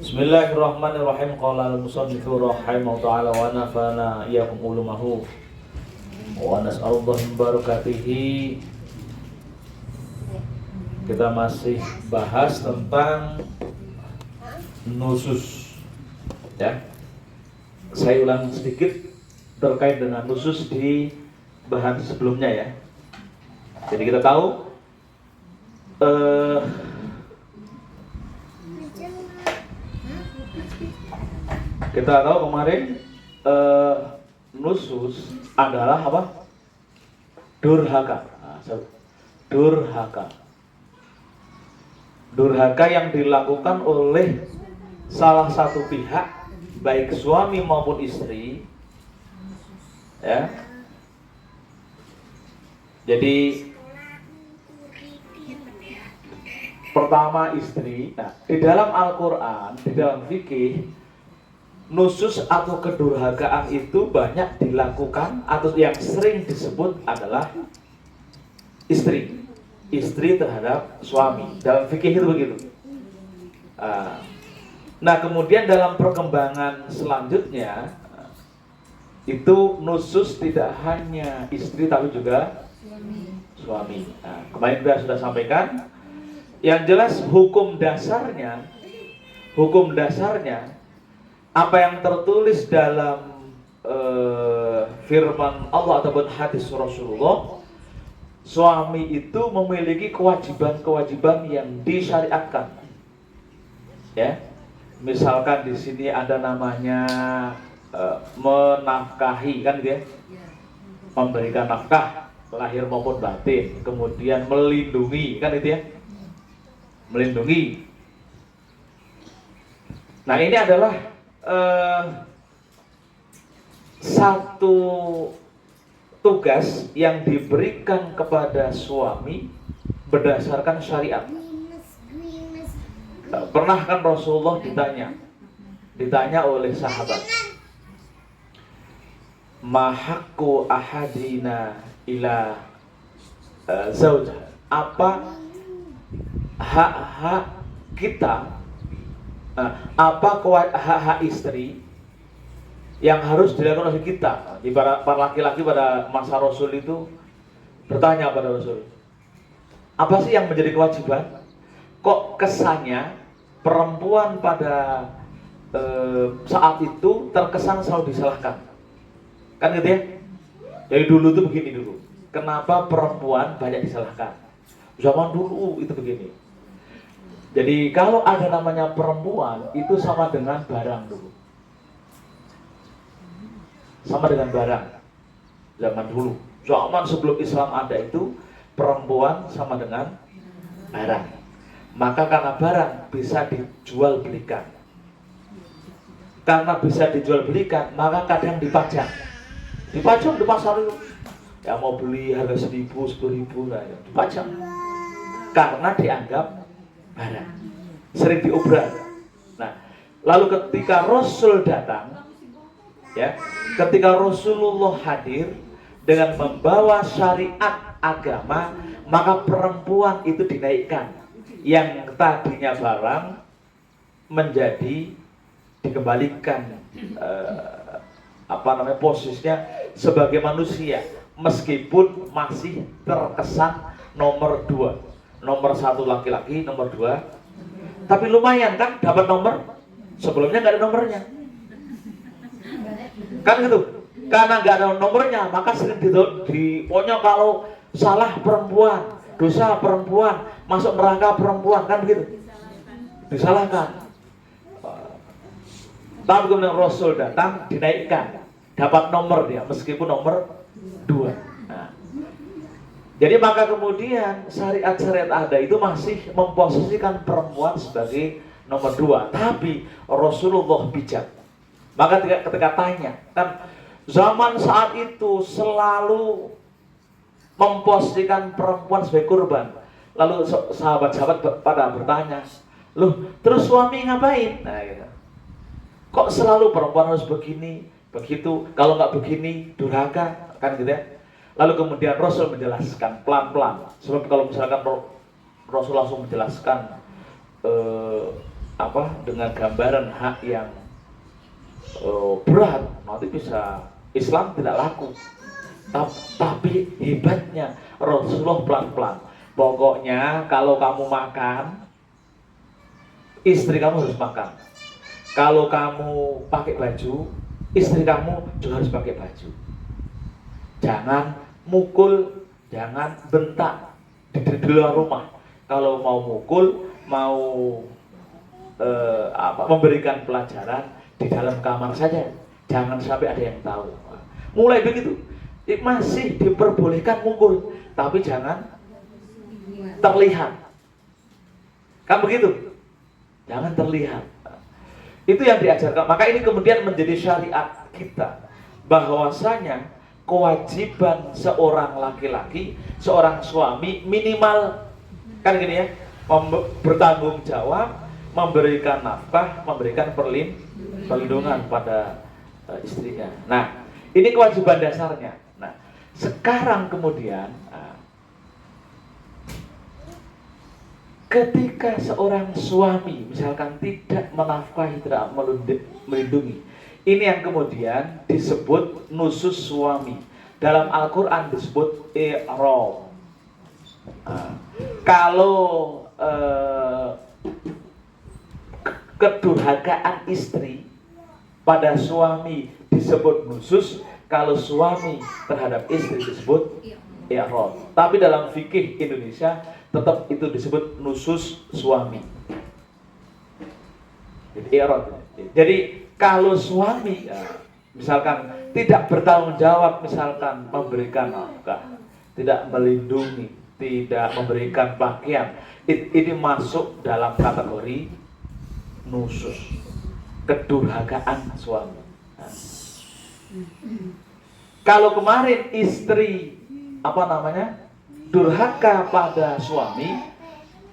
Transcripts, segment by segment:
Bismillahirrahmanirrahim. Qala al-musannifu rahimahullah ta'ala wa nafa'ana iyyakum ulumahu wa nas'alullah min barakatihi. Kita masih bahas tentang nusus, ya. Saya ulang sedikit terkait dengan nusus di bahan sebelumnya, ya. Jadi kita tahu kemarin nusus adalah apa? Durhaka. Durhaka yang dilakukan oleh salah satu pihak, baik suami maupun istri, ya. Jadi pertama istri. Nah, di dalam Al-Quran, di dalam fikih, nusus atau kedurhakaan itu banyak dilakukan atau yang sering disebut adalah istri terhadap suami. Dalam fikih itu begitu. Nah, kemudian dalam perkembangan selanjutnya itu nusus tidak hanya istri tapi juga suami. Nah, kemarin kita sudah sampaikan. Yang jelas hukum dasarnya apa yang tertulis dalam firman Allah ataupun hadis Rasulullah, suami itu memiliki kewajiban-kewajiban yang disyariatkan, ya. Misalkan di sini ada namanya menafkahi, kan gitu ya, memberikan nafkah lahir maupun batin, kemudian melindungi, kan itu ya, melindungi. Nah, ini adalah satu tugas yang diberikan kepada suami berdasarkan syariat. Pernah kan Rasulullah ditanya oleh sahabat, ma haqqu ahadina ila zaujah, apa hak-hak kita, apa hak-hak istri yang harus dilakukan oleh kita. Di para laki-laki pada masa Rasul itu bertanya pada Rasul, apa sih yang menjadi kewajiban? Kok kesannya perempuan pada saat itu terkesan selalu disalahkan, kan gitu ya. Dari dulu tuh begini dulu. Kenapa perempuan banyak disalahkan? Zaman dulu itu begini. Jadi kalau ada namanya perempuan itu sama dengan barang dulu. Sama dengan barang. Zaman dulu. Zaman sebelum Islam ada itu, perempuan sama dengan barang. Maka karena barang bisa dijual belikan. Karena bisa dijual belikan, maka kadang dipajang. Dipajang di pasar itu. Yang mau beli harga 1.000, 10.000, nah, ya, dipajang. Karena dianggap barang, sering diobral. Nah, lalu ketika Rasul datang, ya, ketika Rasulullah hadir dengan membawa syariat agama, maka perempuan itu dinaikkan. Yang tadinya barang menjadi dikembalikan posisinya sebagai manusia, meskipun masih terkesan nomor 2. Nomor 1 laki-laki, nomor 2. Tapi lumayan kan dapat nomor. Sebelumnya nggak ada nomornya. Kan gitu. Karena nggak ada nomornya, maka sering pokoknya kalau salah perempuan, dosa perempuan, masuk neraka perempuan, kan begitu. Disalahkan. Tapi kemudian Rasul datang, dinaikkan. Dapat nomor dia, meskipun nomor 2. Jadi maka kemudian syariat-syariat ada itu masih memposisikan perempuan sebagai nomor 2. Tapi Rasulullah bijak. Maka ketika tanya, kan zaman saat itu selalu memposisikan perempuan sebagai korban. Lalu sahabat-sahabat pada bertanya, loh terus suami ngapain? Nah, gitu. Kok selalu perempuan harus begini, begitu? Kalau nggak begini, durhaka, kan gitu ya. Lalu kemudian Rasul menjelaskan pelan-pelan. Sebab kalau misalkan Rasul langsung menjelaskan dengan gambaran hak yang berat, nanti bisa Islam tidak laku. Tapi hebatnya Rasulullah pelan-pelan. Pokoknya kalau kamu makan, istri kamu harus makan. Kalau kamu pakai baju, istri kamu juga harus pakai baju. Jangan mukul, jangan bentak di luar rumah. Kalau mau mukul, mau memberikan pelajaran di dalam kamar saja. Jangan sampai ada yang tahu. Mulai begitu, masih diperbolehkan mukul, tapi jangan terlihat. Kan begitu? Jangan terlihat. Itu yang diajarkan. Maka ini kemudian menjadi syariat kita, bahwasanya kewajiban seorang laki-laki, seorang suami minimal kan gini ya, bertanggung jawab, memberikan nafkah, memberikan perlindungan pada istrinya. Nah, ini kewajiban dasarnya. Nah, sekarang kemudian ketika seorang suami misalkan tidak menafkahi, tidak melindungi, ini yang kemudian disebut nusus suami. Dalam Al-Quran disebut i'rab. Kalau kedurhakaan istri pada suami disebut nusus, kalau suami terhadap istri disebut i'rab. Tapi dalam fikih Indonesia tetap itu disebut nusus suami. Jadi i'rab. Jadi kalau suami misalkan tidak bertanggung jawab, misalkan memberikan nafkah, tidak melindungi, tidak memberikan pakaian, ini masuk dalam kategori nusus, kedurhakaan suami. Kalau kemarin istri durhaka pada suami,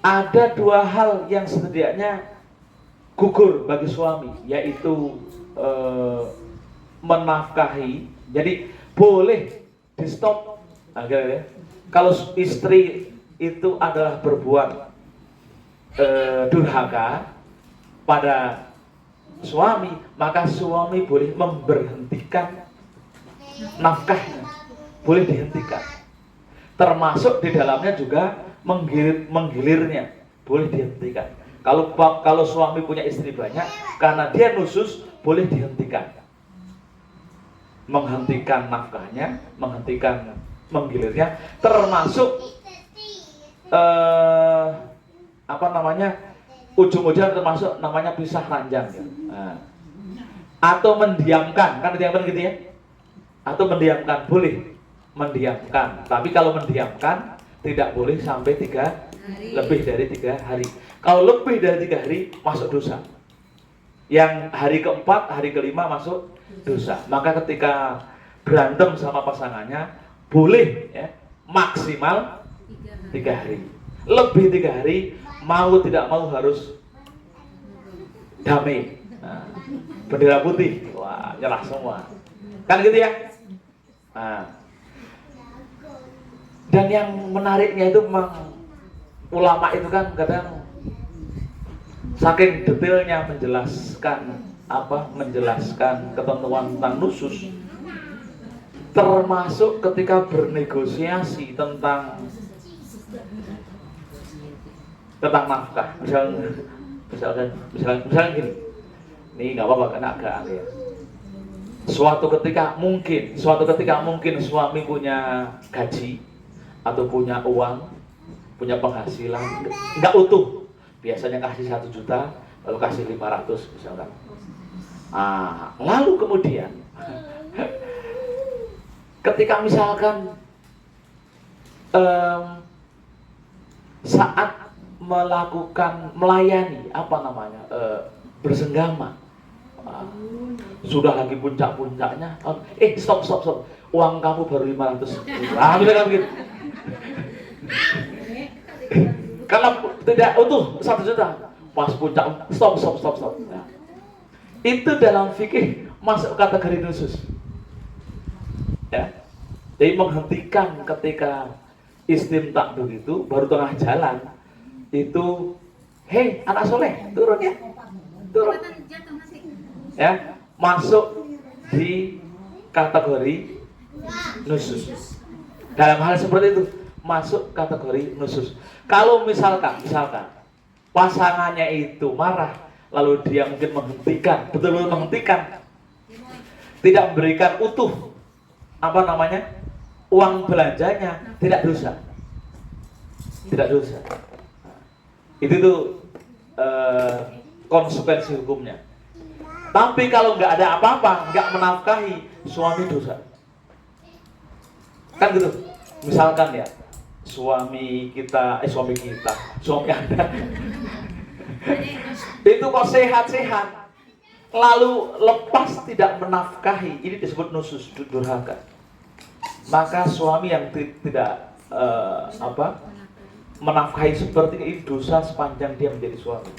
ada dua hal yang setidaknya gugur bagi suami, yaitu menafkahi. Jadi boleh di stop agar kalau istri itu adalah berbuat durhaka pada suami, maka suami boleh memberhentikan nafkahnya, boleh dihentikan. Termasuk di dalamnya juga menggilirnya, boleh dihentikan. Kalau suami punya istri banyak, karena dia nusus, boleh dihentikan. Menghentikan nafkahnya, menghentikan menggilirnya, termasuk ujung-ujungnya termasuk namanya pisah ranjang ya. Atau mendiamkan, kan mendiamkan gitu ya. Atau mendiamkan, boleh mendiamkan. Tapi kalau mendiamkan tidak boleh sampai lebih dari 3 hari. Kalau lebih dari 3 hari masuk dosa. Yang hari keempat, hari kelima masuk dosa. Maka ketika berantem sama pasangannya, boleh ya, maksimal 3 hari. Lebih 3 hari, mau tidak mau harus damai. Bendera putih, wah nyerah semua. Kan gitu ya. Dan yang menariknya itu memang ulama itu kan kadang saking detailnya menjelaskan ketentuan tentang nusus, termasuk ketika bernegosiasi tentang nafkah. Misalnya gini, ini nggak apa-apa karena agak aneh ya. Suatu ketika mungkin suami punya gaji atau punya uang, punya penghasilan nggak utuh. Biasanya kasih 1 juta, lalu kasih 500 misalkan. Lalu kemudian ketika misalkan saat melayani bersenggama, sudah lagi puncak-puncaknya, stop, uang kamu baru 500. Misalkan begitu. Kalau tidak utuh 1 juta, pas puncak, stop. Nah, itu dalam fikih masuk kategori nusus. Ya. Jadi menghentikan ketika istimta'dud itu baru tengah jalan, itu hei anak soleh turun ya, Itu ya, masuk di kategori nusus. Dalam hal seperti itu masuk kategori nusus. Kalau misalkan pasangannya itu marah, lalu dia mungkin menghentikan, betul-betul menghentikan, tidak memberikan utuh uang belanjanya, tidak dosa. Itu tuh konsekuensi hukumnya. Tapi kalau nggak ada apa-apa, nggak menafkahi, suami dosa. Kan gitu. Misalkan ya, suami Anda itu kok sehat-sehat, lalu lepas tidak menafkahi, ini disebut nusus, durhaka. Maka suami yang tidak menafkahi seperti ini dosa sepanjang dia menjadi suami.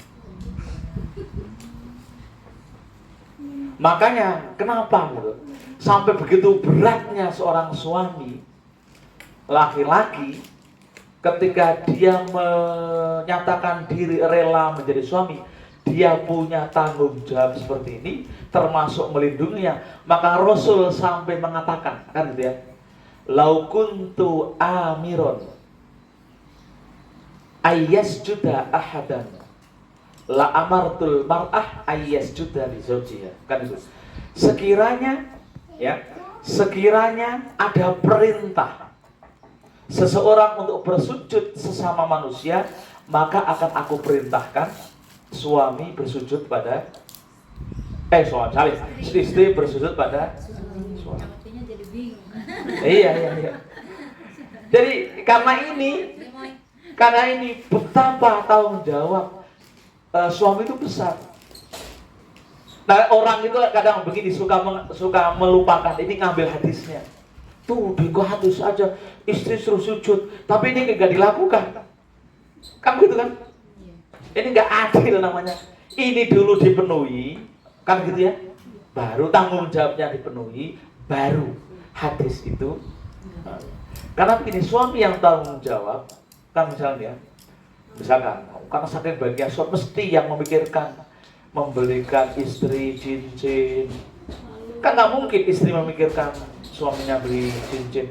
Makanya kenapa gitu? Sampai begitu beratnya seorang suami laki-laki ketika dia menyatakan diri rela menjadi suami, dia punya tanggung jawab seperti ini, termasuk melindunginya. Maka Rasul sampai mengatakan, kan gitu ya, lau kuntu amiron ayyasjuda ahadan la amartul mar'ah ayyasjuda li zawjiha. Kan itu. Sekiranya ada perintah seseorang untuk bersujud sesama manusia, maka akan aku perintahkan suami bersujud pada istri bersujud pada suami. Iya. Jadi karena ini betapa tanggung jawab suami itu besar. Nah, orang itu kadang begini suka melupakan, ini ngambil hadisnya. Tuh di hadis aja istri suruh sujud, tapi ini nggak dilakukan. Kan gitu kan? Ini nggak adil namanya. Ini dulu dipenuhi, kan gitu ya. Baru tanggung jawabnya dipenuhi, baru hadis itu. Karena begini, suami yang tanggung jawab, kan misalkan karena saking bahagia suami mesti yang memikirkan, membelikan istri cincin. Kan nggak mungkin istri memikirkan suaminya beli cincin.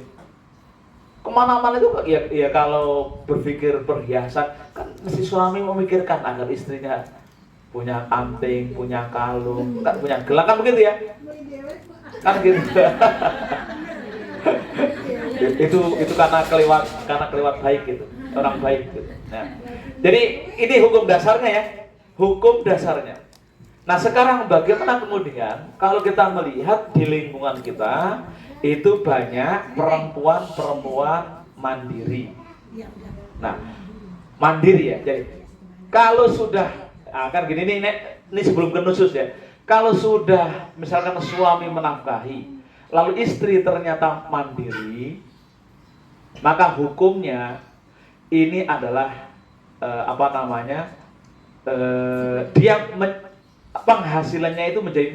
Kemana-mana itu ya kalau berpikir perhiasan, kan mesti suami memikirkan agar istrinya punya anting, punya kalung, kan punya gelang, kan begitu ya? Kan gitu. itu karena kelewat baik gitu, orang baik gitu. Nah, jadi ini hukum dasarnya ya, hukum dasarnya. Nah sekarang bagaimana kemudian kalau kita melihat di lingkungan kita itu banyak perempuan mandiri. Nah mandiri ya, jadi kalau sudah kan gini ini sebelum ke nusus ya, kalau sudah misalkan suami menafkahi lalu istri ternyata mandiri, maka hukumnya ini adalah penghasilannya itu menjadi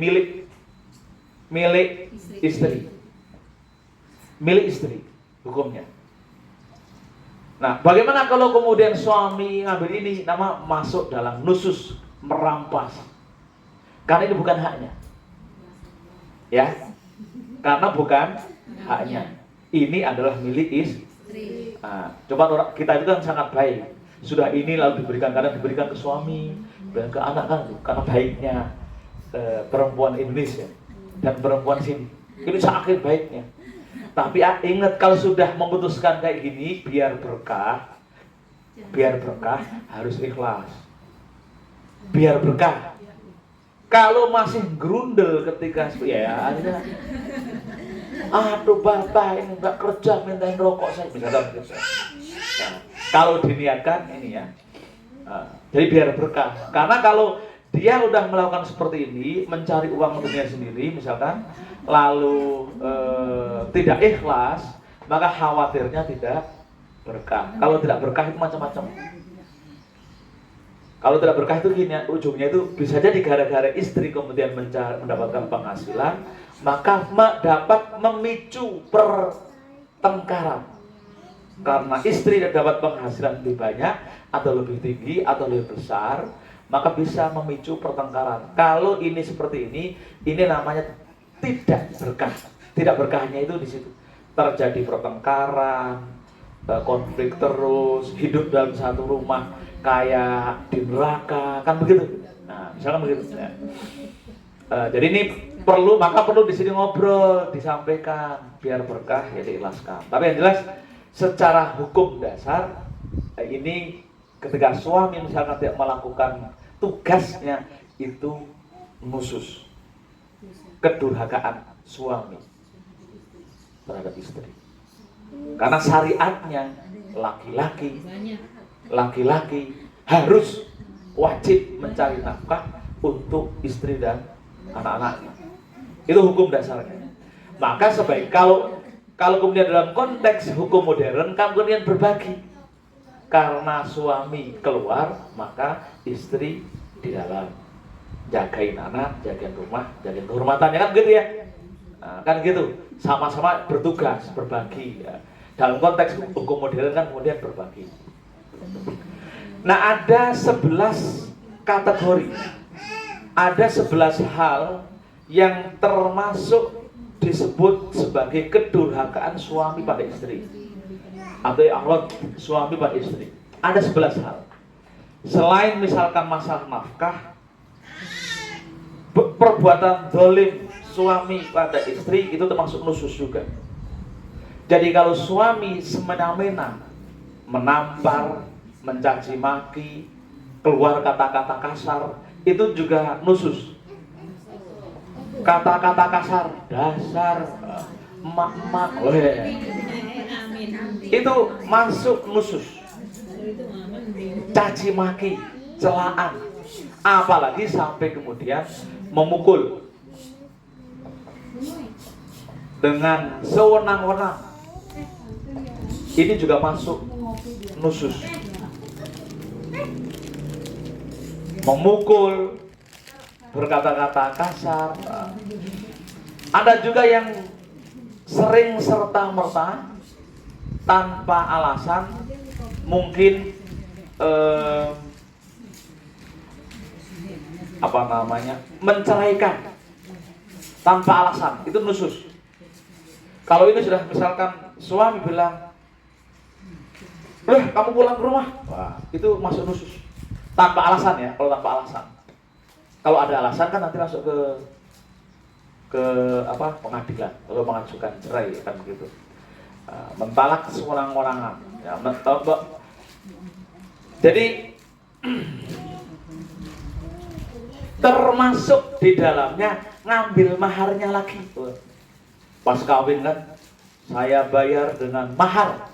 milik istri. Milik istri hukumnya. Nah, bagaimana kalau kemudian suami ngambil ini, nama masuk dalam nusus, merampas. Karena ini bukan haknya. Ya. Karena bukan haknya. Ini adalah milik istri. Nah, coba kita itu kan sangat baik. Sudah ini lalu diberikan ke suami, dan ke anak kan, karena baiknya perempuan Indonesia dan perempuan sini. Ini sangat baiknya. Tapi ingat, kalau sudah memutuskan kayak gini, biar berkah harus ikhlas. Biar berkah. Kalau masih gerundel ketika ada, aduh bapak ini nggak kerja mintain rokok saya, misalkan gitu. Nah, kalau diniatkan ini ya, jadi biar berkah. Karena kalau dia udah melakukan seperti ini, mencari uang untuk dia sendiri misalkan, lalu tidak ikhlas, maka khawatirnya tidak berkah. Kalau tidak berkah itu macam-macam. Kalau tidak berkah itu gini, ujungnya itu bisa jadi gara-gara istri kemudian mendapatkan penghasilan, maka dapat memicu pertengkaran. Karena istri dapat penghasilan lebih banyak atau lebih tinggi atau lebih besar, maka bisa memicu pertengkaran. Kalau ini seperti ini namanya tidak berkah. Tidak berkahnya itu di situ. Terjadi pertengkaran, konflik terus, hidup dalam satu rumah kayak di neraka, kan begitu. Nah, misalnya begitu. Ya. Jadi ini perlu di sini ngobrol, disampaikan biar berkah ya diikhlaskan. Tapi yang jelas secara hukum dasar ini ketika suami misalkan tidak melakukan tugasnya itu nusus, kedurhakaan suami terhadap istri. Karena syariatnya laki-laki harus wajib mencari nafkah untuk istri dan anak-anaknya. Itu hukum dasarnya. Maka sebaik kalau kemudian dalam konteks hukum modern kan kemudian berbagi. Karena suami keluar, maka istri di dalam jagain anak, jagain rumah, jagain kehormatannya, kan gitu ya. Nah, kan gitu, sama-sama bertugas, berbagi ya. Dalam konteks hukum modern kan kemudian berbagi. Nah, ada 11 kategori, ada 11 hal yang termasuk disebut sebagai kedurhakaan suami pada istri atau akhlak suami pada istri. Ada 11 hal. Selain misalkan masalah nafkah, perbuatan zalim suami pada istri itu termasuk nusus juga. Jadi kalau suami semena-mena menampar, mencaci maki, keluar kata-kata kasar, itu juga nusus. Kata-kata kasar, dasar, emak-emak, itu masuk nusus. Caci maki, celaan, apalagi sampai kemudian memukul dengan sewenang-wenang, ini juga masuk nusus. Memukul, berkata-kata kasar. Ada juga yang sering serta-merta tanpa alasan, mungkin menceraikan tanpa alasan, itu nusus. Kalau ini sudah misalkan suami bilang, kamu pulang ke rumah, wah, itu masuk nusus. Tanpa alasan ya, kalau tanpa alasan. Kalau ada alasan kan nanti masuk ke pengadilan, atau mengajukan cerai kan begitu. Mentalak seorang-orangan. Ya, jadi termasuk di dalamnya ngambil maharnya lagi. Pas kawin kan, saya bayar dengan mahar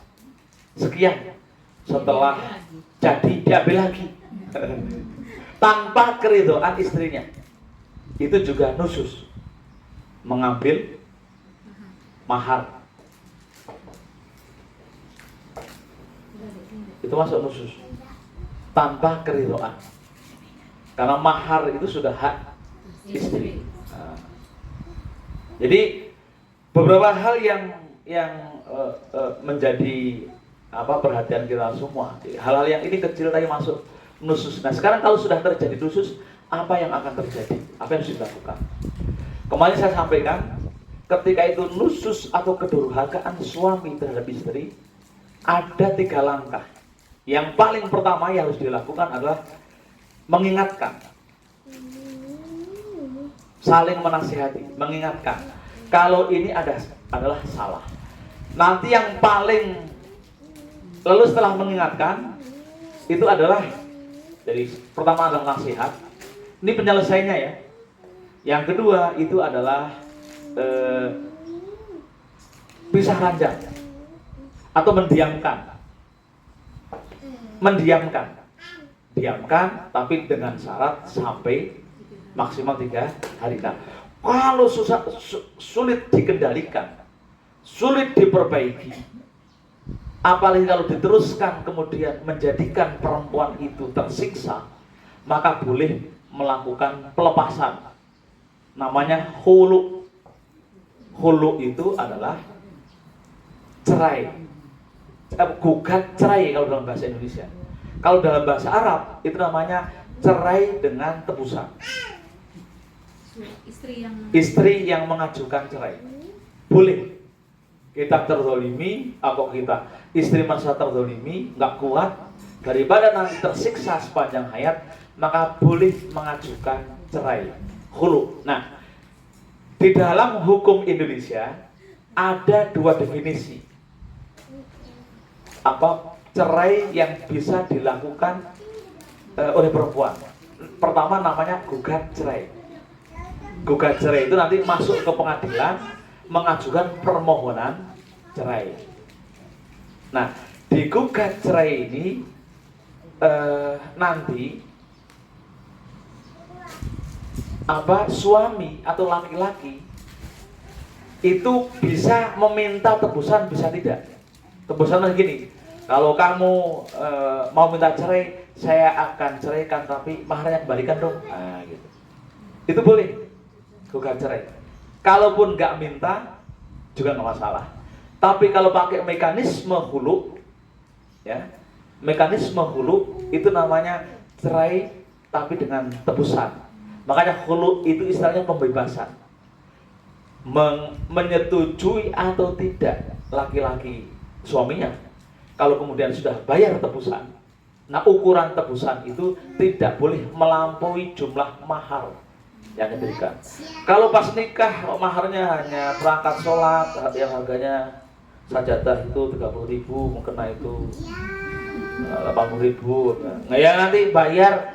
sekian. Setelah jadi diambil lagi tanpa keridhaan istrinya. Itu juga nusus, mengambil mahar. Itu masuk nusus tanpa keridhaan, karena mahar itu sudah hak istri. Nah, jadi beberapa hal yang menjadi perhatian kita semua. Hal-hal yang ini kecil tadi masuk nusus. Nah, sekarang kalau sudah terjadi nusus, apa yang akan terjadi? Apa yang harus dilakukan? Kemarin saya sampaikan, ketika itu nusus atau kedurhakaan suami terhadap istri, ada 3 langkah. Yang paling pertama yang harus dilakukan adalah mengingatkan, saling menasihati, mengingatkan kalau ini adalah salah. Nanti yang paling, lalu setelah mengingatkan itu adalah, jadi pertama adalah nasihat, ini penyelesaiannya ya. Yang kedua itu adalah pisah ranjang atau diamkan, tapi dengan syarat sampai maksimal 3 hari. Nah, kalau sulit dikendalikan, sulit diperbaiki, apalagi kalau diteruskan kemudian menjadikan perempuan itu tersiksa, maka boleh melakukan pelepasan. Namanya hulu. Hulu itu adalah cerai, gugat cerai kalau dalam bahasa Indonesia. Kalau dalam bahasa Arab itu namanya cerai dengan tebusan. Istri yang mengajukan cerai boleh. Kita terzolimi, atau kita istri masa terzolimi nggak kuat, daripada nanti tersiksa sepanjang hayat, maka boleh mengajukan cerai, khulu. Nah, di dalam hukum Indonesia ada dua definisi apa cerai yang bisa dilakukan oleh perempuan. Pertama namanya gugat cerai. Gugat cerai itu nanti masuk ke pengadilan mengajukan permohonan cerai. Nah, di gugat cerai ini nanti suami atau laki-laki itu bisa meminta tebusan, bisa tidak. Tebusan gini, kalau kamu mau minta cerai, saya akan ceraikan, tapi maharnya kembalikan dong. Nah, gitu. Itu boleh gugat cerai. Kalaupun nggak minta juga nggak masalah. Tapi kalau pakai mekanisme hulu, ya, mekanisme hulu itu namanya cerai tapi dengan tebusan. Makanya hulu itu istilahnya pembebasan. Menyetujui atau tidak laki-laki suaminya. Kalau kemudian sudah bayar tebusan, nah ukuran tebusan itu tidak boleh melampaui jumlah mahar yang diberikan. Kalau pas nikah maharnya hanya perangkat sholat yang harganya sajadah itu 30.000, mungkin itu 80.000. Nah ya nanti bayar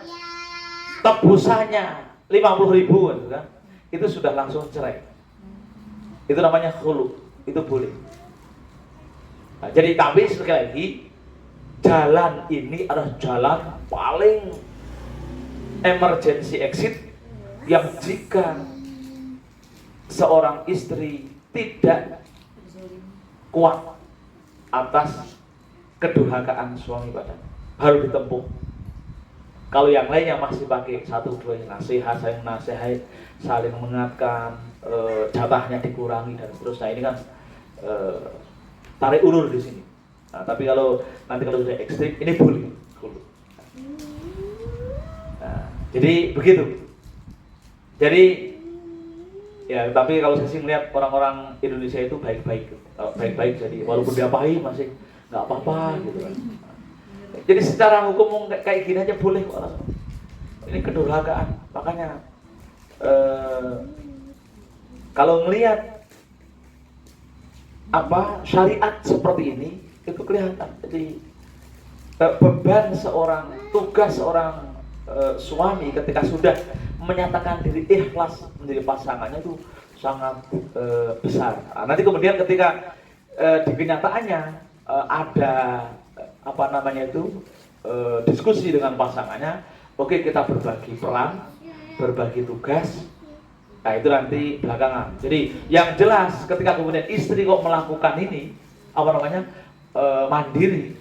tebusannya 50.000 gitu kan, itu sudah langsung cerai. Itu namanya khulu, itu boleh. Nah, jadi tapi sekali lagi jalan ini adalah jalan paling emergency exit, yang jika seorang istri tidak kuat atas kedurhakaan suami padanya, harus ditempuh. Kalau yang lain yang masih pakai satu dua nasihat, saling mengingatkan, jatahnya dikurangi dan seterusnya, ini kan tarik ulur di sini. Nah, tapi kalau sudah ekstrim, ini boleh. Nah, jadi begitu. Jadi ya, tapi kalau saya sih melihat orang-orang Indonesia itu baik-baik, jadi walaupun diapain masih nggak apa-apa gitu kan. Jadi secara hukum kayak gini aja boleh kok. Ini kedurhakaan. Makanya kalau melihat syariat seperti ini itu kelihatan. Jadi beban tugas seorang suami ketika sudah menyatakan diri ikhlas menjadi pasangannya itu sangat besar. Nah, nanti kemudian ketika di kenyataannya ada diskusi dengan pasangannya, oke, kita berbagi peran, berbagi tugas. Nah, itu nanti belakangan. Jadi yang jelas ketika kemudian istri kok melakukan ini mandiri,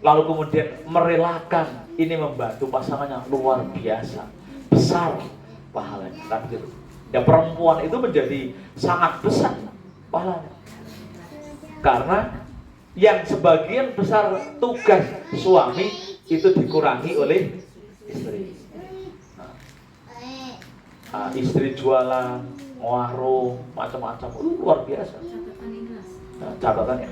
lalu kemudian merelakan ini membantu pasangannya, luar biasa besar pahalanya, kan gitu. Ya, perempuan itu menjadi sangat besar pahalanya, karena yang sebagian besar tugas suami itu dikurangi oleh istri. Nah, istri jualan, warung, macam-macam, luar biasa. Nah, catatannya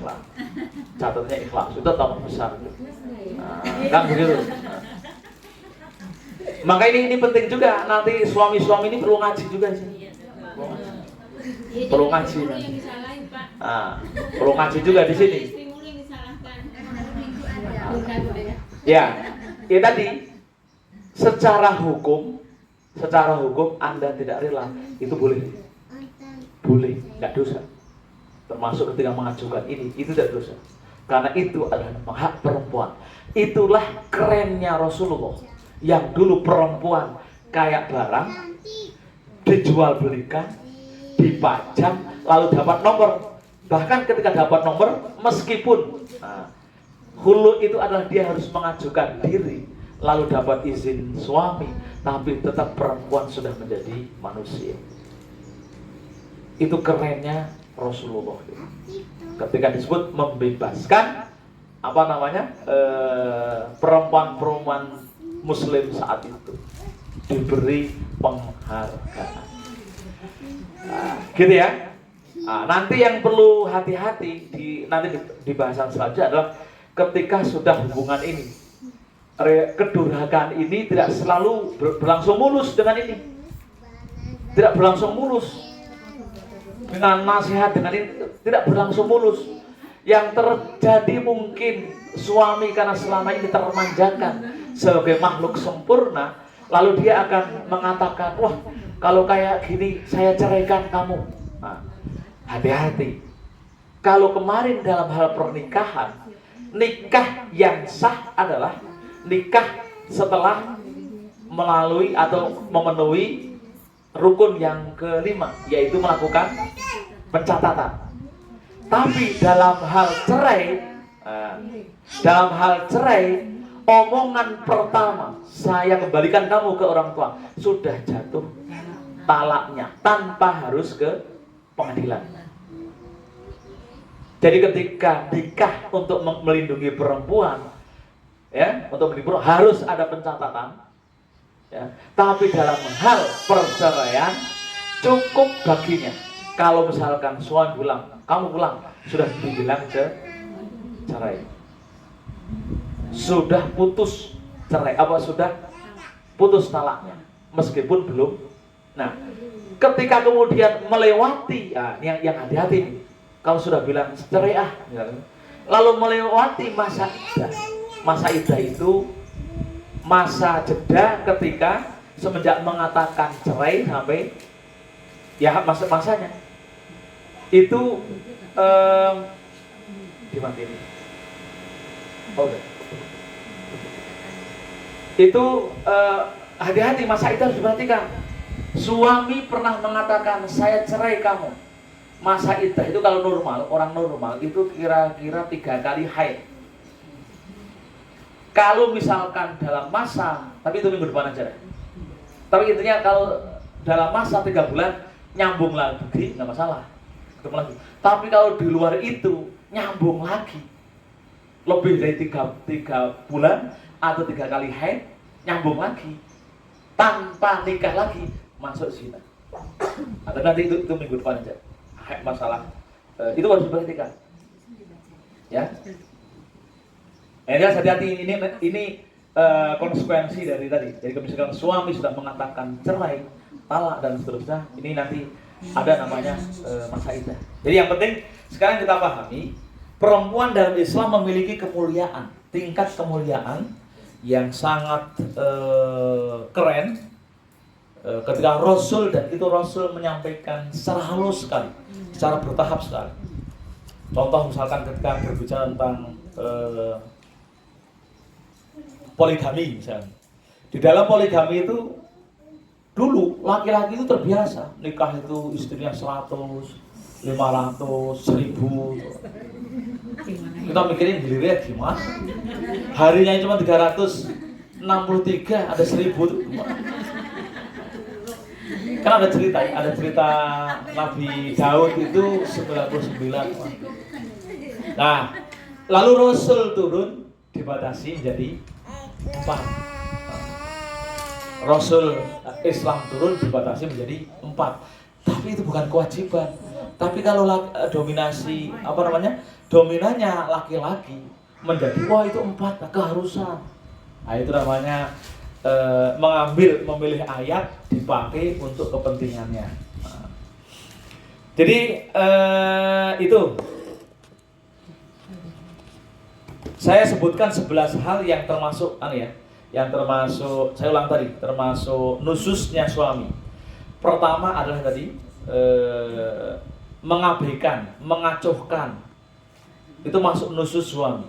ikhlas, itu tambah besar. Nah, kan begitu. Maka ini penting juga, nanti suami-suami ini perlu ngaji juga sih. Perlu ngaji. Nah, perlu ngaji juga di sini. Ya tadi secara hukum Anda tidak rela, itu boleh, tidak dosa. Termasuk ketika mengajukan ini, itu tidak dosa, karena itu adalah hak perempuan. Itulah kerennya Rasulullah, yang dulu perempuan kayak barang, dijual belikan, dipajang, lalu dapat nomor. Bahkan ketika dapat nomor, meskipun hulu itu adalah dia harus mengajukan diri, lalu dapat izin suami, tapi tetap perempuan sudah menjadi manusia. Itu kerennya Rasulullah ketika disebut membebaskan perempuan-perempuan muslim saat itu diberi penghargaan. Nah, gitu ya. Nah, nanti yang perlu hati-hati nanti di bahasan selanjutnya adalah ketika sudah hubungan ini, kedurhakaan ini tidak selalu berlangsung mulus dengan ini, tidak berlangsung mulus dengan nasihat, dengan ini tidak berlangsung mulus. Yang terjadi mungkin suami karena selama ini termanjakan sebagai makhluk sempurna, lalu dia akan mengatakan, wah kalau kayak gini saya ceraikan kamu. Nah, hati-hati. Kalau kemarin dalam hal pernikahan, nikah yang sah adalah nikah setelah melalui atau memenuhi rukun yang kelima, yaitu melakukan pencatatan. Tapi dalam hal cerai, omongan pertama, saya kembalikan kamu ke orang tua, sudah jatuh talaknya tanpa harus ke pengadilan. Jadi ketika nikah untuk melindungi perempuan, ya, untuk melindungi perempuan harus ada pencatatan, ya. Tapi dalam hal perceraian cukup baginya kalau misalkan suami bilang, kamu pulang, sudah dibilang cerai, sudah putus cerai, sudah putus talaknya, meskipun belum. Nah, ketika kemudian melewati, yang hati-hati nih, kalau sudah bilang cerai lalu melewati masa iddah. Masa iddah itu masa jeda ketika semenjak mengatakan cerai sampai ya masanya itu gimana ini? Itu hati-hati, masa itu harus diperhatikan. Suami pernah mengatakan saya cerai kamu. Masa iddah itu kalau normal, orang normal itu kira-kira 3 kali haid. Kalau misalkan dalam masa, tapi itu minggu depan aja. Tapi intinya kalau dalam masa 3 bulan nyambung lagi, nggak masalah. Ketemu lagi. Tapi kalau di luar itu nyambung lagi, lebih dari 3 bulan atau 3 kali haid, nyambung lagi, tanpa nikah lagi, masuk zina. Atau nanti itu minggu depan aja. Masalah itu harus diperhatikan, ya. Hati-hati, ini konsekuensi dari tadi. Jadi kalau misalkan suami sudah mengatakan cerai, talak dan seterusnya, ini nanti ada namanya masa iddah. Jadi yang penting sekarang kita pahami, perempuan dalam Islam memiliki kemuliaan, tingkat kemuliaan yang sangat keren. Ketika Rasul, dan itu Rasul menyampaikan secara halus sekali, secara bertahap sekali. Contoh misalkan ketika berbicara tentang poligami misalnya. Di dalam poligami itu dulu laki-laki itu terbiasa nikah itu istrinya 100, 500, 1000. Kita mikirin diri gimana? Harinya cuma 363, ada 1000. Kan ada cerita Nabi Daud itu 99. Nah, lalu Rasul turun dibatasi menjadi 4. Rasul Islam turun dibatasi menjadi 4. Tapi itu bukan kewajiban. Tapi kalau dominasi dominannya laki-laki menjadi itu 4, keharusan. Nah, itu namanya memilih ayat dipakai untuk kepentingannya. Nah, jadi itu saya sebutkan 11 hal yang termasuk saya ulang tadi, termasuk nususnya suami. Pertama adalah tadi mengabaikan, mengacuhkan. Itu masuk nusus suami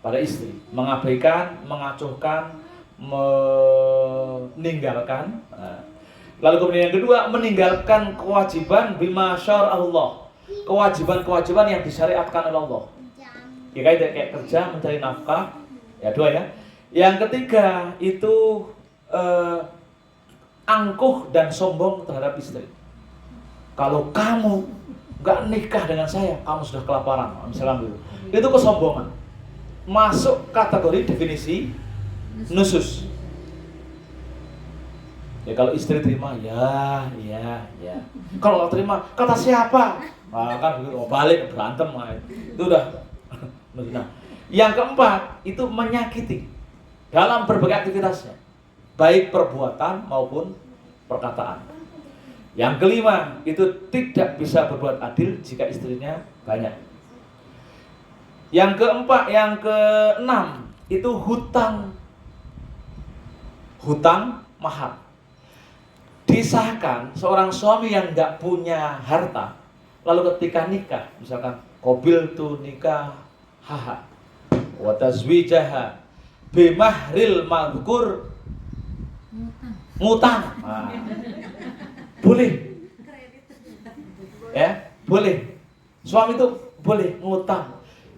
pada istri. Mengabaikan, mengacuhkan, meninggalkan. Lalu kemudian yang kedua, meninggalkan kewajiban bima syara Allah, kewajiban-kewajiban yang disyariatkan oleh Allah. Ya kayak kerja, mencari nafkah, ya 2 ya. Yang ketiga itu angkuh dan sombong terhadap istri. Kalau kamu nggak nikah dengan saya, kamu sudah kelaparan, misalnya gitu. Itu kesombongan. Masuk kategori definisi nusus. Ya kalau istri terima, ya. Kalau nggak terima, kata siapa? Nah, kan begitu, balik berantem, itu udah. Nah, yang keempat itu menyakiti dalam berbagai aktivitasnya, baik perbuatan maupun perkataan. Yang kelima itu tidak bisa berbuat adil jika istrinya banyak. Yang keenam itu hutang mahar. Disahkan seorang suami yang nggak punya harta, lalu ketika nikah, misalkan qabil tu nikah haha wa tazwijaha bimahril madhkur ngutang. Nah, boleh. Ya, boleh. Suami itu boleh ngutang.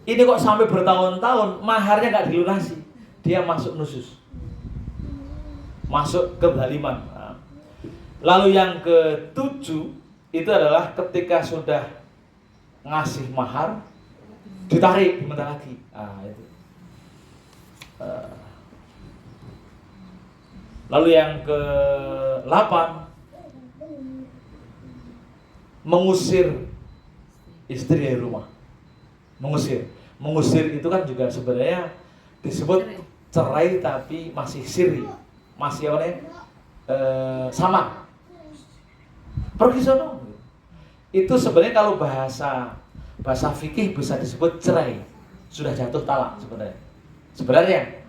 Ini kok sampai bertahun-tahun maharnya nggak dilunasi, dia masuk nusus, masuk kezaliman. Nah, lalu yang ketujuh itu adalah ketika sudah ngasih mahar ditarik diminta lagi. Nah, itu. Lalu yang ke-8 mengusir istri dari rumah. Mengusir itu kan juga sebenarnya disebut cerai tapi masih siri, masih apa nih? Sama. Pergi sono. Itu sebenarnya kalau bahasa fikih bisa disebut cerai. Sudah jatuh talak sebenarnya.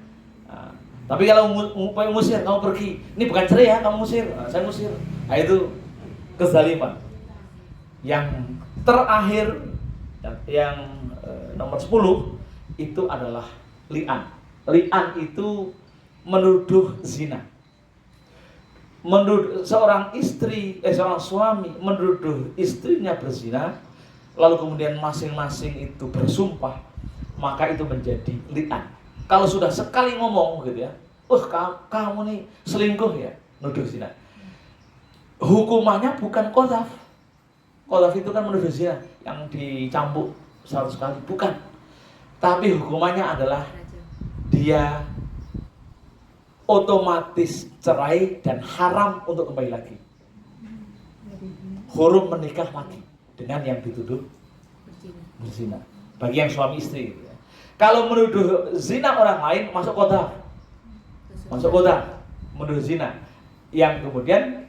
Nah, tapi kalau ngusir, kamu pergi. Ini bukan cerai ya, kamu ngusir. Nah, saya ngusir. Nah, itu kezaliman. Yang terakhir yang nomor 10 itu adalah li'an. Li'an itu menuduh zina. Seorang suami menuduh istrinya berzina, lalu kemudian masing-masing itu bersumpah, maka itu menjadi li'an. Kalau sudah sekali ngomong gitu ya, kamu nih selingkuh ya, nuduh zina. Hukumannya bukan qadzaf. Qadzaf itu kan menuduh zina yang dicambuk 100 kali, bukan. Tapi hukumannya adalah dia otomatis cerai dan haram untuk kembali lagi. Hurum menikah lagi dengan yang dituduh berzina. Bagi yang suami istri. Kalau menuduh zina orang lain masuk qadzaf. Menuduh zina. Yang kemudian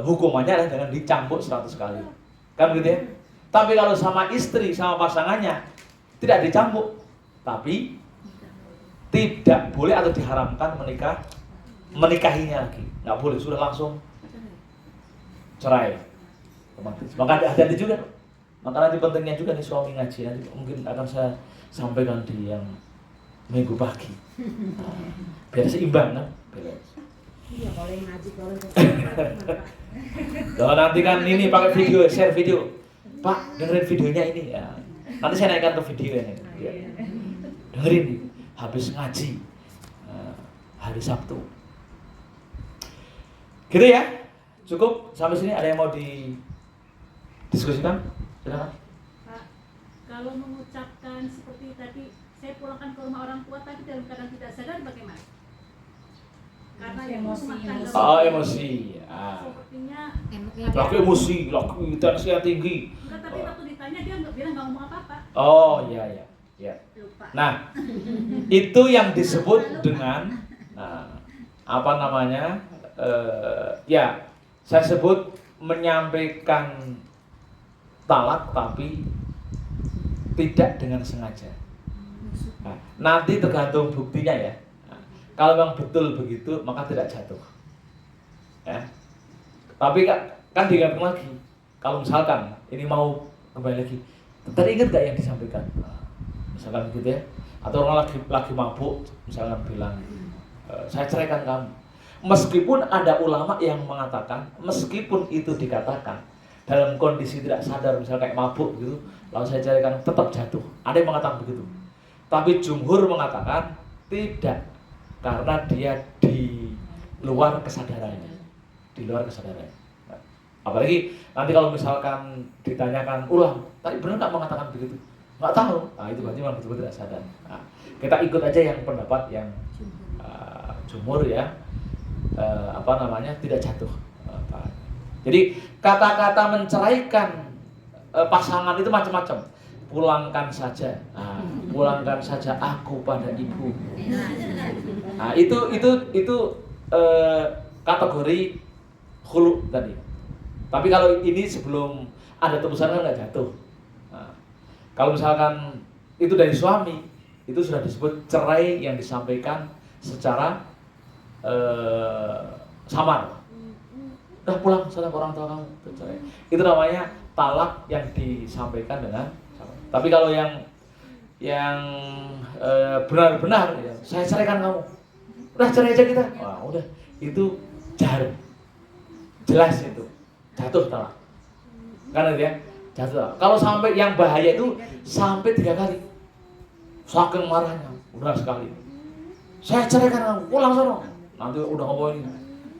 hukumannya adalah dengan dicambuk 100 kali. Kan begitu ya? Tapi kalau sama istri, sama pasangannya tidak dicambuk, tapi tidak boleh atau diharamkan menikahinya lagi. Nggak boleh, sudah langsung cerai. Maka hati-hati juga. Maka nanti pentingnya juga nih suami ngaji, nanti mungkin akan saya sampaikan di yang minggu pagi. Biar seimbang kan? Iya, kalau yang ngaji kalau nanti kan ini pakai video, share video. Pak, dengerin videonya ini ya. Nanti saya naikkan ke video ini. Ya. Dengerin habis ngaji hari Sabtu. Gitu ya. Cukup sampai sini. Ada yang mau didiskusikan? Silakan. Pak, kalau mengucapkan seperti tadi, saya pulangkan ke rumah orang tua tapi dalam keadaan tidak sadar bagaimana? Karena emosi. Emosi. Sepertinya Laki emosi, laki tensinya tinggi. enggak, tapi waktu ditanya dia bilang nggak ngomong apa-apa. Oh iya. Lupa. Nah, itu yang disebut dengan saya sebut menyampaikan talak tapi tidak dengan sengaja. Nah, nanti tergantung buktinya ya. Kalau memang betul begitu, maka tidak jatuh. Ya. Tapi kan diingatkan lagi. Kalau misalkan ini mau kembali lagi, tadi ingat gak yang disampaikan? Misalkan gitu ya. Atau orang lagi mabuk, misalkan bilang, saya ceraikan kamu. Meskipun ada ulama yang mengatakan, meskipun itu dikatakan dalam kondisi tidak sadar, misalnya kayak mabuk gitu, lalu saya ceraikan, tetap jatuh. Ada yang mengatakan begitu. Tapi jumhur mengatakan tidak. Karena dia di luar kesadarannya. Nah, apalagi nanti kalau misalkan ditanyakan ulang, tadi benar nggak mengatakan begitu? Nggak tahu. Nah, itu berarti memang betul-betul tidak sadar. Nah, kita ikut aja yang pendapat yang jumhur ya. tidak jatuh. Jadi kata-kata menceraikan pasangan itu macam-macam. Pulangkan saja, pulangkan saja aku pada ibu. Nah, itu kategori khulu tadi. Tapi kalau ini sebelum ada tembusan kan nggak jatuh. Nah, kalau misalkan itu dari suami, itu sudah disebut cerai yang disampaikan secara samar. Udah pulang sana ke orang tua kamu, itu cerai. Itu namanya talak yang disampaikan dengan samar. Tapi kalau yang benar-benar ya, saya ceraikan kamu, udah cerai aja kita. Wah, udah itu jahar, jelas itu jatuh talak. Karena dia jatuh talak. Kalau sampai yang bahaya itu sampai 3 kali, saking marahnya, udah sekali. Saya ceraikan kamu, pulang sana. Nanti udah ngomongin,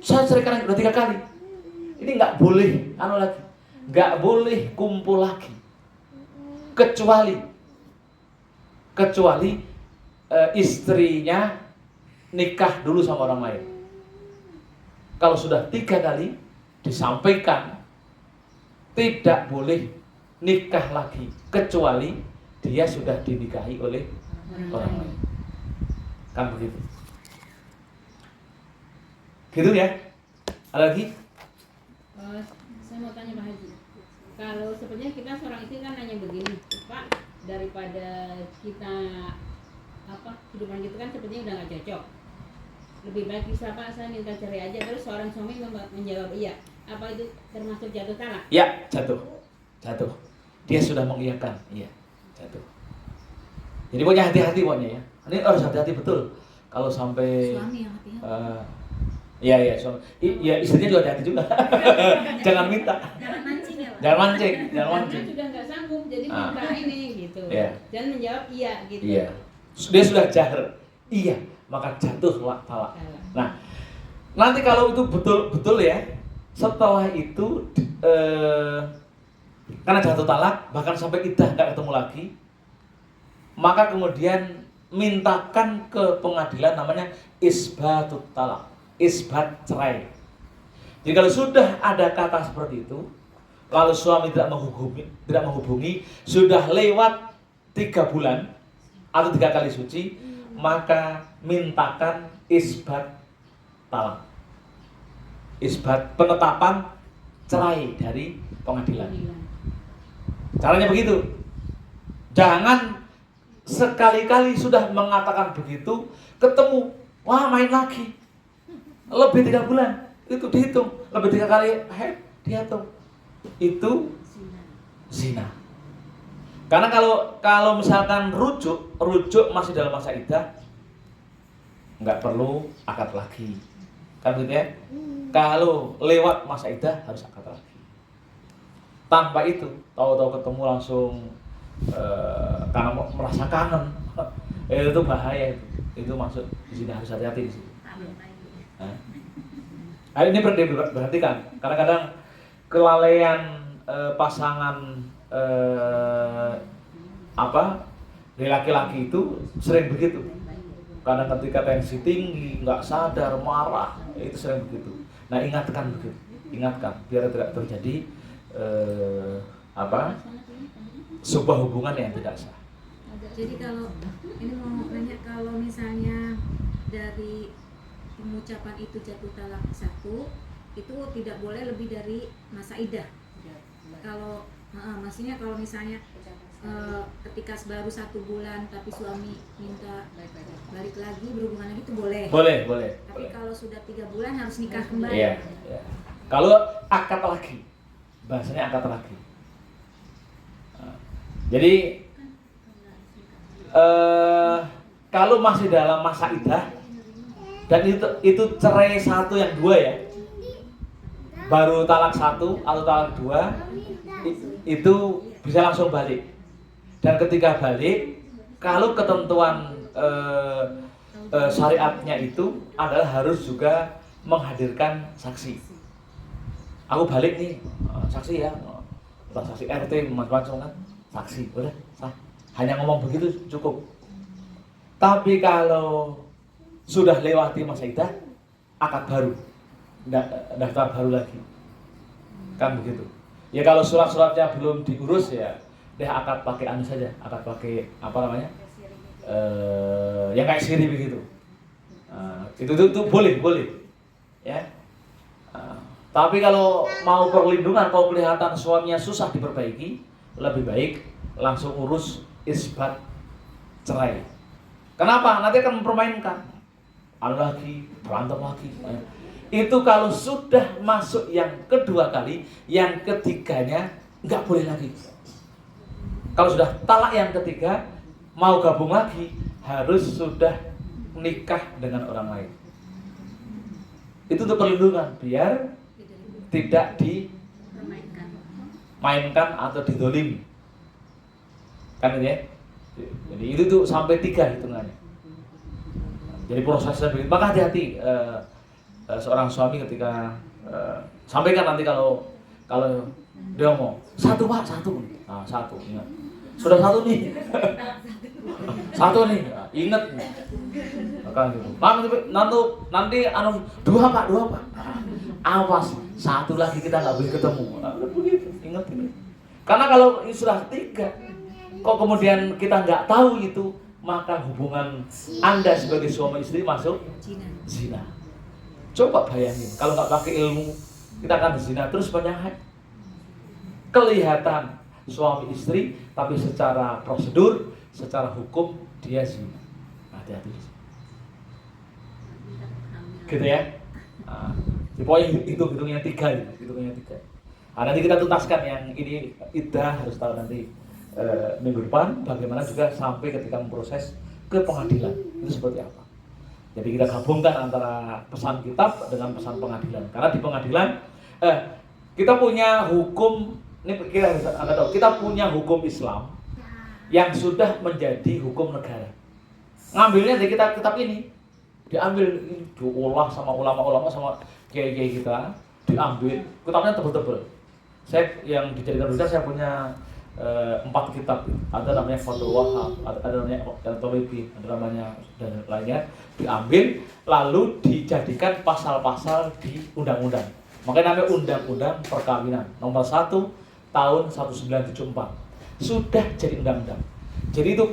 saya ceraikan udah 3 kali. Ini nggak boleh, lagi, nggak boleh kumpul lagi, kecuali istrinya nikah dulu sama orang lain. Kalau sudah 3 kali disampaikan, tidak boleh nikah lagi, kecuali dia sudah dinikahi oleh orang lain. Kan begitu. Gitu ya. Ada lagi? Saya mau tanya Pak Haji. Kalau sebenarnya kita seorang istri kan nanya begini, Pak, daripada kita kehidupan kita kan sepertinya udah nggak cocok. Lebih baik bisa Pak, saya minta cerai aja. Terus seorang suami menjawab iya. Apa itu termasuk jatuh talak? Ya, jatuh. Dia sudah mengiyakan, iya, jatuh. Jadi pokoknya hati-hati pokoknya ya. Ini harus hati-hati betul. Kalau sampai Suami yang hati-hati. Iya, suami. Iya, istrinya juga hati-hati juga. Jangan minta. Jangan mancing ya, Pak. Jangan mancing. Karena sudah nggak sanggup, jadi minta ini gitu. Iya. Dan menjawab iya gitu. Iya. Dia sudah jahar. Iya, maka jatuh talak. Nah, nanti kalau itu betul ya, setelah itu karena jatuh talak, bahkan sampai iddah nggak ketemu lagi, maka kemudian mintakan ke pengadilan namanya isbatut talak, isbat cerai. Jadi kalau sudah ada kata seperti itu, lalu suami tidak menghubungi, sudah lewat 3 bulan atau 3 kali suci, maka mintakan isbat talak, isbat penetapan cerai dari pengadilan. Caranya begitu. Jangan sekali-kali sudah mengatakan begitu, ketemu, wah main lagi, lebih 3 bulan, itu dihitung, lebih 3 kali, dihitung, itu zina. Karena kalau misalkan rujuk masih dalam masa iddah, nggak perlu akad lagi, kan gitu ya. Kalau lewat masa iddah harus akad lagi. Tanpa itu, tahu-tahu ketemu langsung karena merasa kangen, itu bahaya itu masuk di sini, harus hati-hati di sini. Nah, ini diperhatikan. Kadang-kadang kelalaian pasangan dari laki-laki itu sering begitu. Kadang ketika tensi tinggi, nggak sadar, marah, itu sering begitu. Nah, ingatkan biar tidak terjadi sebuah hubungan yang tidak sah. Jadi kalau ini mau nanya, kalau misalnya dari pengucapan itu jatuh talak 1, itu tidak boleh lebih dari masa iddah. Kalau maksudnya kalau misalnya ketika baru 1 bulan tapi suami minta balik lagi, berhubungan lagi, itu boleh. Boleh. Tapi kalau sudah 3 bulan harus nikah kembali. Iya. Kalau akad lagi, bahasanya akad lagi. Jadi kalau masih dalam masa iddah dan itu cerai 1 yang 2 ya, baru talak 1 atau talak 2, itu bisa langsung balik. Dan ketika balik, kalau ketentuan syariatnya itu adalah harus juga menghadirkan saksi. Aku balik nih, saksi ya, saksi RT macam-macam kan, saksi, udah sah. Hanya ngomong begitu cukup. Tapi kalau sudah lewati masa iddah, akad baru. daftar baru lagi. Kan begitu. Ya kalau surat-suratnya belum diurus ya dia akad pakai anu saja, akad pakai apa namanya? Yang kayak siri begitu. Itu boleh. Ya. Tapi kalau mau perlindungan, kalau kelihatan suaminya susah diperbaiki, lebih baik langsung urus isbat cerai. Kenapa? Nanti akan mempermainkan. Anu lagi, berantem lagi. Itu kalau sudah masuk yang kedua kali, yang ketiganya nggak boleh lagi. Kalau sudah talak yang ketiga, mau gabung lagi, harus sudah nikah dengan orang lain. Itu untuk perlindungan, biar tidak dimainkan atau didolimi. Kan ini ya? Jadi itu tuh sampai 3 hitungannya. Jadi prosesnya begitu. Maka hati-hati seorang suami ketika sampaikan nanti kalau dia ngomong 1 Pak, 1. Nah, 1 ingat. Sudah 1 nih. 1 nih, ingat. Maka gitu. Nanti 2 Pak. Awas, 1 lagi kita nggak boleh ketemu. Begitu, ingat ini. Karena kalau ini sudah 3, kok kemudian kita nggak tahu itu, maka hubungan Anda sebagai suami istri masuk zina. Coba bayangin, kalau nggak pakai ilmu, kita akan zina terus banyak. Kelihatan suami istri, tapi secara prosedur, secara hukum dia zina. Hati-hati. Gitu ya. Pokoknya hitungnya 3. Nanti kita tuntaskan yang ini iddah, harus tahu nanti minggu depan bagaimana juga sampai ketika memproses ke pengadilan itu seperti apa. Jadi kita gabungkan antara pesan kitab dengan pesan pengadilan. Karena di pengadilan kita punya hukum, ini kita punya hukum Islam yang sudah menjadi hukum negara. Ngambilnya dari kitab ini, diambil, diolah sama ulama-ulama sama kiai-kiai kita, diambil, kitabnya tebel-tebel. Saya yang dijadikan rujukan, saya punya 4 kitab. Ada namanya Fathul Wahab, ada namanya Al-Tawibi, ada namanya dan lainnya. Diambil lalu dijadikan pasal-pasal di undang-undang. Makanya namanya Undang-Undang Perkawinan nomor 1 tahun 1974. Sudah jadi undang-undang. Jadi itu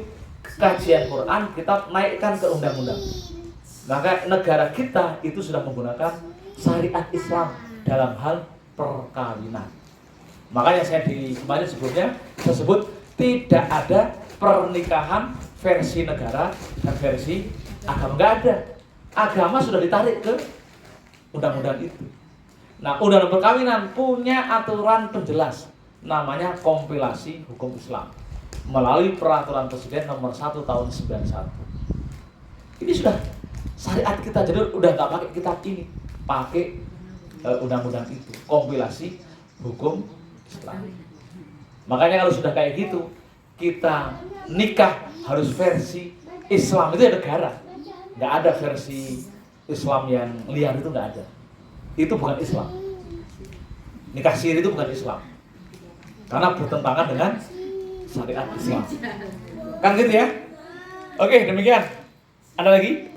kajian Quran kita naikkan ke undang-undang. Maka negara kita itu sudah menggunakan syariat Islam dalam hal perkawinan. Makanya saya kemarin sebelumnya saya sebut tidak ada pernikahan versi negara dan versi agama, nggak ada. Agama sudah ditarik ke undang-undang itu. Nah, undang-undang perkawinan punya aturan penjelas, namanya kompilasi hukum Islam melalui peraturan Presiden nomor 1 tahun 91. Ini sudah syariat kita, jadi udah nggak pakai kitab ini, pakai undang-undang itu, kompilasi hukum Islam. Makanya kalau sudah kayak gitu, kita nikah harus versi Islam, itu ya negara. Nggak ada versi Islam yang liar, itu nggak ada. Itu bukan Islam. Nikah siri itu bukan Islam, karena bertentangan dengan syariat Islam. Kan gitu ya? Oke, demikian. Ada lagi?